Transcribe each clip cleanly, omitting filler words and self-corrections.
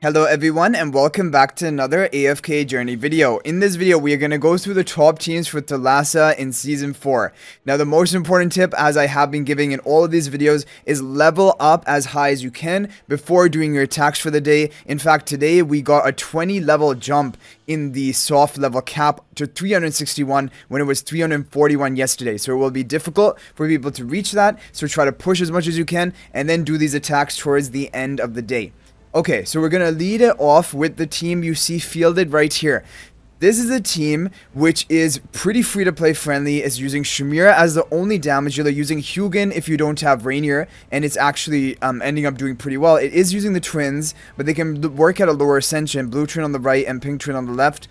Hello everyone and welcome back to another AFK journey video. In this video we are going to go through the top teams for Thalassa in season 4. Now the most important tip, as I have been giving in all of these videos, is level up as high as you can before doing your attacks for the day. In fact, today we got a 20 level jump in the soft level cap to 361 when it was 341 yesterday. So it will be difficult for people to reach that, so try to push as much as you can and then do these attacks towards the end of the day. Okay, so we're going to lead it off with the team you see fielded right here. This is a team which is pretty free-to-play friendly. It's using Shamira as the only damage dealer, using Hugin if you don't have Reinier, and it's actually ending up doing pretty well. It is using the twins, but they can work at a lower ascension. Blue twin on the right and pink twin on the left.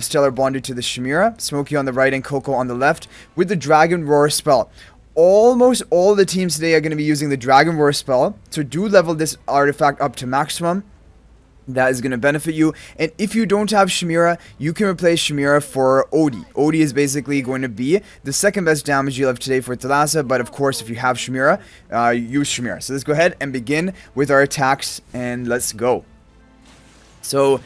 Stellar bonded to the Shamira, Smokey on the right and Koko on the left, with the Dragon Roar spell. Almost all the teams today are going to be using the Dragon Roar spell, so do level this artifact up to maximum. That is going to benefit you. And if you don't have Shamira, you can replace Shamira for Odie. Odie is basically going to be the second best damage you'll have today for Thalassa, but of course if you have Shamira, use Shamira. So let's go ahead and begin with our attacks, and let's go. So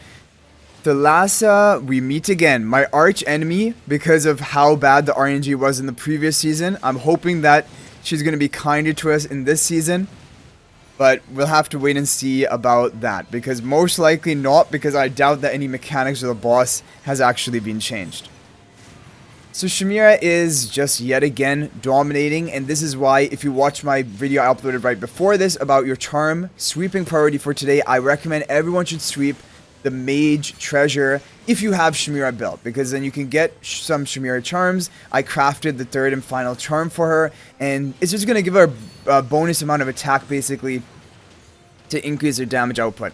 Thalassa, we meet again. My arch enemy, because of how bad the RNG was in the previous season. I'm hoping that she's going to be kinder to us in this season, but we'll have to wait and see about that, because most likely not, because I doubt that any mechanics of the boss has actually been changed. So Shamira is just yet again dominating, and this is why, if you watch my video I uploaded right before this about your charm sweeping priority for today, I recommend everyone should sweep the mage treasure if you have Shamira built, because then you can get some Shamira charms. I crafted the third and final charm for her, and it's just going to give her a bonus amount of attack basically to increase her damage output.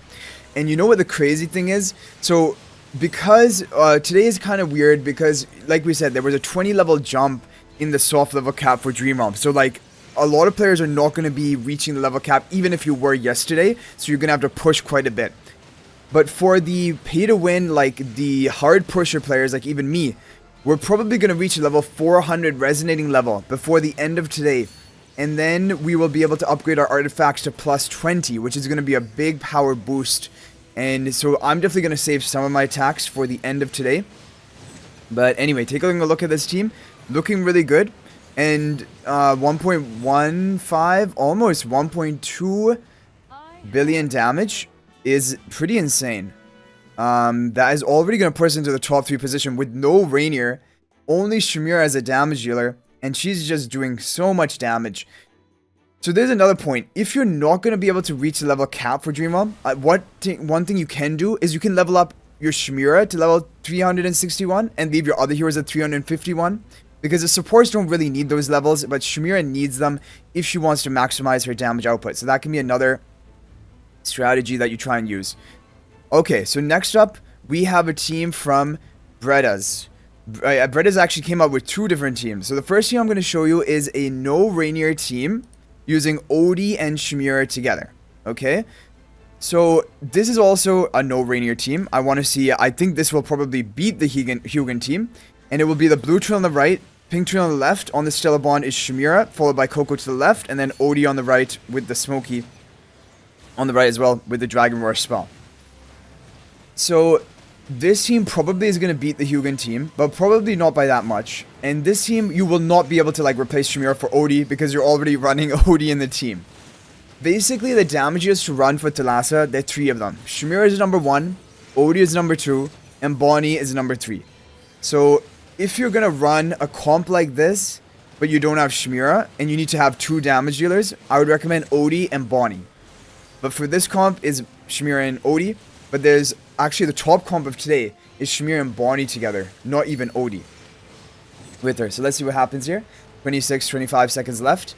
And you know what the crazy thing is? So because today is kind of weird, because like we said, there was a 20 level jump in the soft level cap for Dream Realm. So like a lot of players are not going to be reaching the level cap even if you were yesterday, so you're going to have to push quite a bit. But for the pay to win, like the hard pusher players, like even me, we're probably going to reach a level 400 resonating level before the end of today. And then we will be able to upgrade our artifacts to plus 20, which is going to be a big power boost. And so I'm definitely going to save some of my attacks for the end of today. But anyway, take a look at this team. Looking really good. And 1.15, almost 1.2 billion damage is pretty insane. That is already going to put us into the top 3 position with no Reinier, only Shamira as a damage dealer, and she's just doing so much damage. So there's another point. If you're not going to be able to reach the level cap for Dream Realm, one thing you can do is you can level up your Shamira to level 361 and leave your other heroes at 351, because the supports don't really need those levels, but Shamira needs them if she wants to maximize her damage output. So that can be another strategy that you try and use. Okay, so next up we have a team from Bretta's. Bretta's actually came up with 2 different teams. So the first team I'm going to show you is a no Reinier team using Odie and Shamira together. Okay, so this is also a no Reinier team. I want to see, I think this will probably beat the Hugin team, and it will be the blue twin on the right, pink twin on the left. On the Stellar Bond is Shamira, followed by Koko to the left, and then Odie on the right with the Smokey on the right as well with the Dragon Roar spell. So this team probably is going to beat the Hugin team, but probably not by that much. And this team, you will not be able to like replace Shamira for Odie, because you're already running Odie in the team. Basically, the damages to run for Thalassa, there are 3 of them. Shamira is number 1, Odie is number 2, and Bonnie is number 3. So if you're going to run a comp like this, but you don't have Shamira, and you need to have 2 damage dealers, I would recommend Odie and Bonnie. But for this comp is Shamira and Odie. But there's actually the top comp of today is Shamira and Bonnie together, not even Odie with her. So let's see what happens here. 25 seconds left.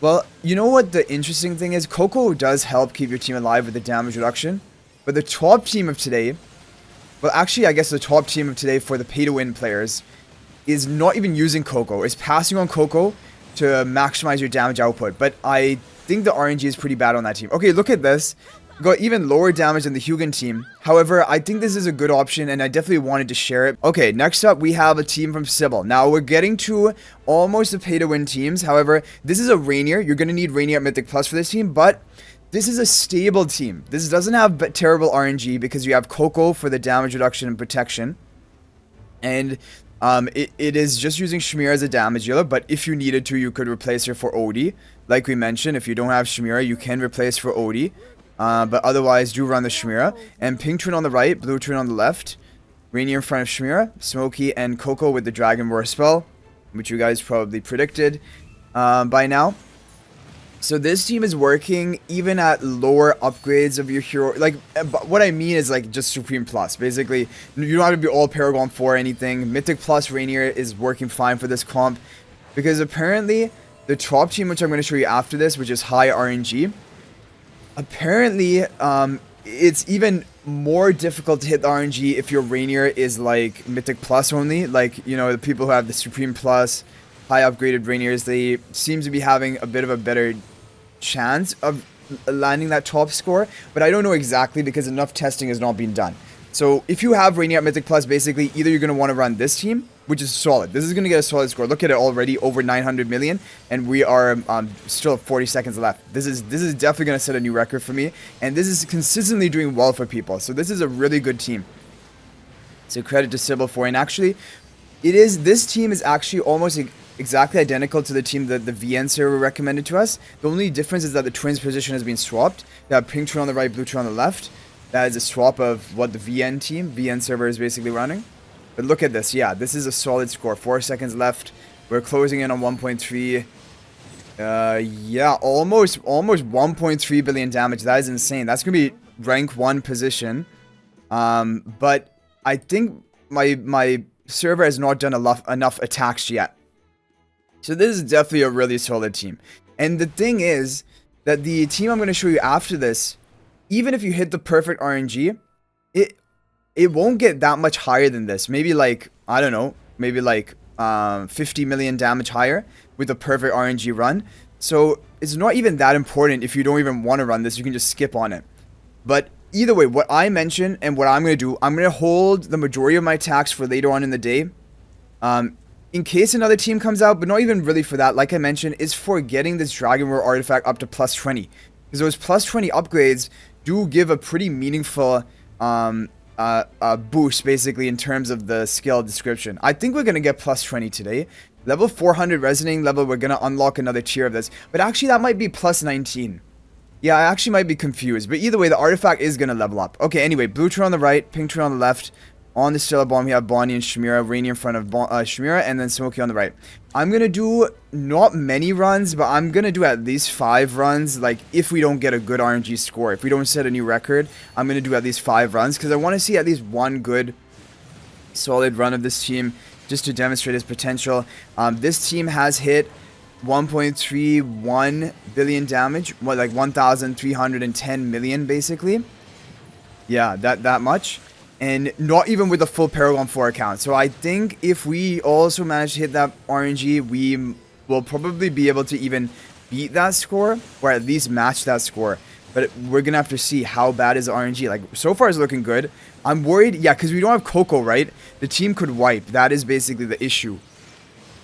Well, you know what the interesting thing is? Koko does help keep your team alive with the damage reduction. But the top team of today, well actually I guess the top team of today for the pay to win players is not even using Koko. It's passing on Koko to maximize your damage output. But I think the RNG is pretty bad on that team. Okay, look at this. Got even lower damage than the Hugin team. However, I think this is a good option, and I definitely wanted to share it. Okay, next up we have a team from Sybil. Now we're getting to almost the pay to win teams. However, this is a Reinier. You're going to need Reinier at Mythic Plus for this team, but this is a stable team. This doesn't have terrible RNG because you have Koko for the damage reduction and protection. And it is just using Shmira as a damage dealer, but if you needed to, you could replace her for Odie. Like we mentioned, if you don't have Shmira, you can replace for Odie. But otherwise, do run the Shmira. And Pink Twin on the right, Blue Twin on the left. Reinier in front of Shmira, Smokey and Koko with the Dragon Roar spell, which you guys probably predicted by now. So this team is working even at lower upgrades of your hero. Like, what I mean is like just Supreme Plus. Basically, you don't have to be all Paragon 4 or anything. Mythic Plus Reinier is working fine for this comp. Because apparently, the top team, which I'm going to show you after this, which is high RNG, apparently, it's even more difficult to hit the RNG if your Reinier is like Mythic Plus only. Like, you know, the people who have the Supreme Plus, high upgraded Reiniers, they seem to be having a bit of a better chance of landing that top score, but I don't know exactly because enough testing has not been done. So if you have Reinier at Mythic Plus, basically either you're going to want to run this team, which is solid. This is going to get a solid score. Look at it already, over 900 million, and we are still 40 seconds left. This is definitely going to set a new record for me, and this is consistently doing well for people. So this is a really good team. So credit to Sybil for, and actually, this team is actually almost exactly identical to the team that the VN server recommended to us. The only difference is that the Twins position has been swapped. They have Pink Twin on the right, Blue Twin on the left. That is a swap of what the VN server is basically running. But look at this. Yeah, this is a solid score. 4 seconds left. We're closing in on 1.3. Yeah, almost 1.3 billion damage. That is insane. That's going to be rank 1 position. But I think my server has not done enough attacks yet. So this is definitely a really solid team. And the thing is that the team I'm going to show you after this, even if you hit the perfect RNG, it won't get that much higher than this. Maybe like, I don't know, maybe like 50 million damage higher with a perfect RNG run. So it's not even that important if you don't even want to run this. You can just skip on it. But either way, what I mentioned and what I'm going to do, I'm going to hold the majority of my attacks for later on in the day. In case another team comes out, but not even really for that, like I mentioned, is for getting this Dragon Roar artifact up to plus 20. Because those plus 20 upgrades do give a pretty meaningful boost, basically, in terms of the skill description. I think we're going to get plus 20 today. Level 400 Resonating level, we're going to unlock another tier of this. But actually, that might be plus 19. Yeah, I actually might be confused. But either way, the artifact is going to level up. Okay, anyway, Blue Twin on the right, Pink Twin on the left. On the Stella Bomb, we have Bonnie and Shmira, Reinier in front of Shmira, and then Smokey on the right. I'm going to do not many runs, but I'm going to do at least 5 runs, like, if we don't get a good RNG score. If we don't set a new record, I'm going to do at least 5 runs, because I want to see at least one good, solid run of this team, just to demonstrate its potential. This team has hit 1.31 billion damage, like 1,310 million, basically. Yeah, that much. And not even with a full Paragon 4 account. So I think if we also manage to hit that RNG, we will probably be able to even beat that score, or at least match that score. But we're going to have to see how bad is the RNG. Like, so far it's looking good. I'm worried, yeah, because we don't have Koko, right? The team could wipe. That is basically the issue.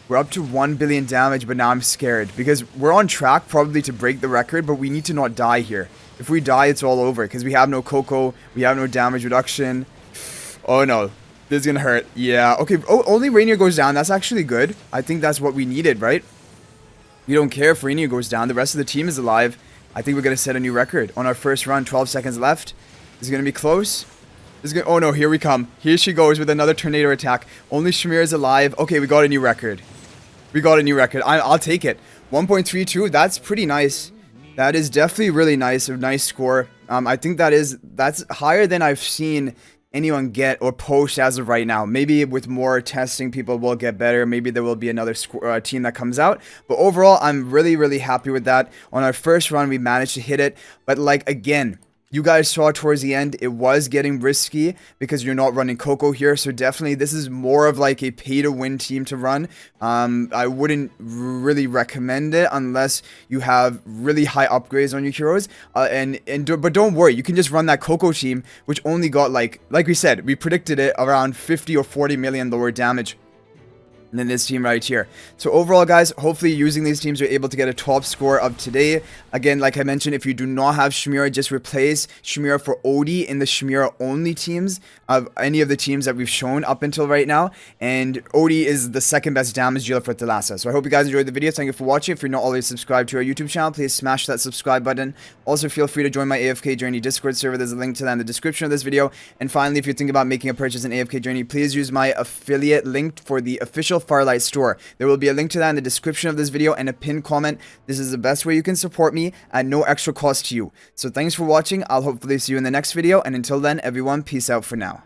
We're up to 1 billion damage, but now I'm scared. Because we're on track probably to break the record, but we need to not die here. If we die, it's all over. Because we have no Koko, we have no damage reduction. Oh no, this is gonna hurt. Yeah, okay. Oh, only Reinier goes down. That's actually good. I think that's what we needed, right? We don't care if Reinier goes down. The rest of the team is alive. I think we're gonna set a new record on our first run. 12 seconds left. This is gonna be close. This is gonna. Oh no, here we come. Here she goes with another tornado attack. Only Shmira is alive. Okay, we got a new record. We got a new record. I'll take it. 1.32. That's pretty nice. That is definitely really nice. A nice score. I think that's higher than I've seen anyone get or post as of right now. Maybe with more testing, people will get better. Maybe there will be another team that comes out. But overall, I'm really, really happy with that. On our first run, we managed to hit it. But like, again, you guys saw towards the end, it was getting risky because you're not running Koko here. So definitely, this is more of like a pay-to-win team to run. I wouldn't really recommend it unless you have really high upgrades on your heroes. But don't worry, you can just run that Koko team, which only got like we said, we predicted it around 50 or 40 million lower damage. and then this team right here. So overall, guys, hopefully using these teams, you're able to get a top score of today. Again, like I mentioned, if you do not have Shmira, just replace Shmira for Odie in the Shmira only teams of any of the teams that we've shown up until right now. And Odie is the second best damage dealer for Thalassa. So I hope you guys enjoyed the video. Thank you for watching. If you're not already subscribed to our YouTube channel, please smash that subscribe button. Also, feel free to join my AFK Journey Discord server. There's a link to that in the description of this video. And finally, if you're thinking about making a purchase in AFK Journey, please use my affiliate link for the official Farlight store. There will be a link to that in the description of this video and a pinned comment. This is the best way you can support me at no extra cost to you. So thanks for watching. I'll hopefully see you in the next video, and until then, everyone, peace out for now.